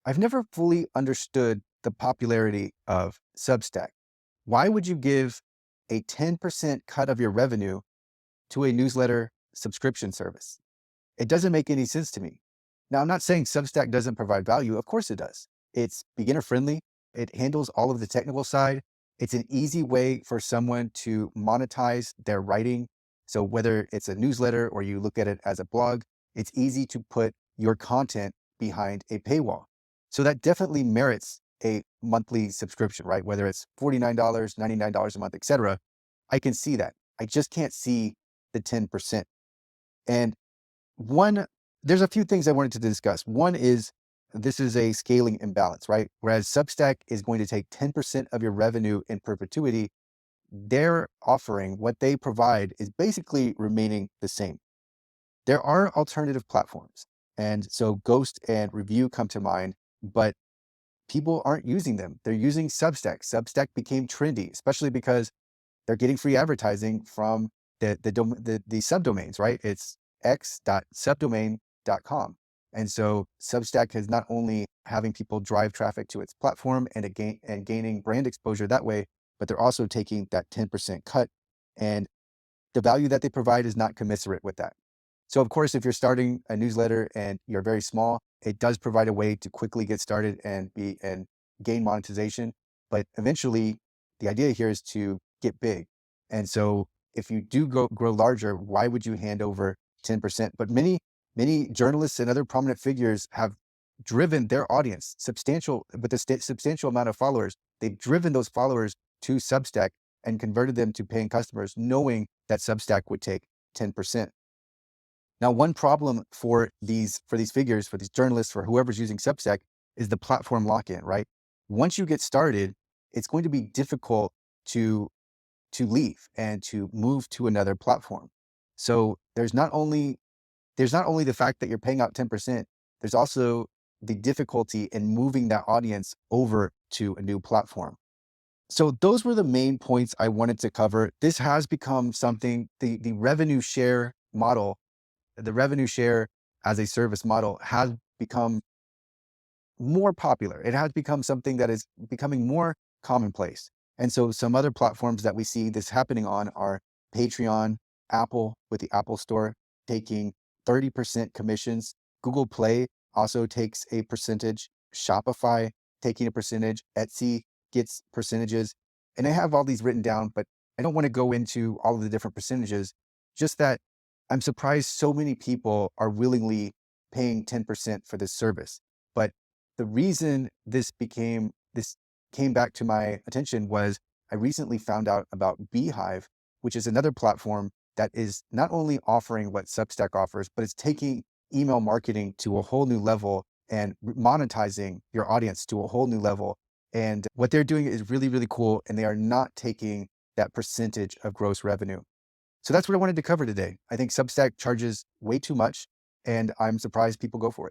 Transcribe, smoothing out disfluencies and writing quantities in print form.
I've never fully understood the popularity of Substack. Why would you give a 10% cut of your revenue to a newsletter subscription service? It doesn't make any sense to me. Now, I'm not saying Substack doesn't provide value. Of course it does. It's beginner friendly. It handles all of the technical side. It's an easy way for someone to monetize their writing. So whether it's a newsletter or you look at it as a blog, it's easy to put your content behind a paywall. So that definitely merits a monthly subscription, right? Whether it's $49, $99 a month, etc. I can see that. I just can't see the 10%. And one, there's a few things I wanted to discuss. One is this is a scaling imbalance, right? Whereas Substack is going to take 10% of your revenue in perpetuity, their offering, what they provide is basically remaining the same. There are alternative platforms. And so Ghost and Review come to mind, but people aren't using them. They're using Substack. Substack became trendy, especially because they're getting free advertising from the subdomains, right? It's x.subdomain.com. And so Substack is not only having people drive traffic to its platform and gaining brand exposure that way, but they're also taking that 10% cut. And the value that they provide is not commensurate with that. So of course, if you're starting a newsletter and you're very small, it does provide a way to quickly get started and gain monetization. But eventually, the idea here is to get big. And so if you do grow larger, why would you hand over 10%? But many journalists and other prominent figures have driven their audience substantial with a substantial amount of followers. They've driven those followers to Substack and converted them to paying customers, knowing that Substack would take 10%. Now, one problem for these figures, for these journalists, for whoever's using Substack, is the platform lock-in, right? Once you get started, it's going to be difficult to leave and to move to another platform. So there's not only the fact that you're paying out 10%, there's also the difficulty in moving that audience over to a new platform. So those were the main points I wanted to cover. This has become something, the revenue share model, the revenue share as a service model has become more popular. It has become something that is becoming more commonplace. And so some other platforms that we see this happening on are Patreon, Apple with the Apple Store taking 30% commissions. Google Play also takes a percentage. Shopify taking a percentage. Etsy gets percentages. And I have all these written down, but I don't want to go into all of the different percentages. Just that I'm surprised so many people are willingly paying 10% for this service. But the reason this came back to my attention was I recently found out about BeeHiiv, which is another platform that is not only offering what Substack offers, but it's taking email marketing to a whole new level and monetizing your audience to a whole new level. And what they're doing is really, really cool. And they are not taking that percentage of gross revenue. So that's what I wanted to cover today. I think Substack charges way too much, and I'm surprised people go for it.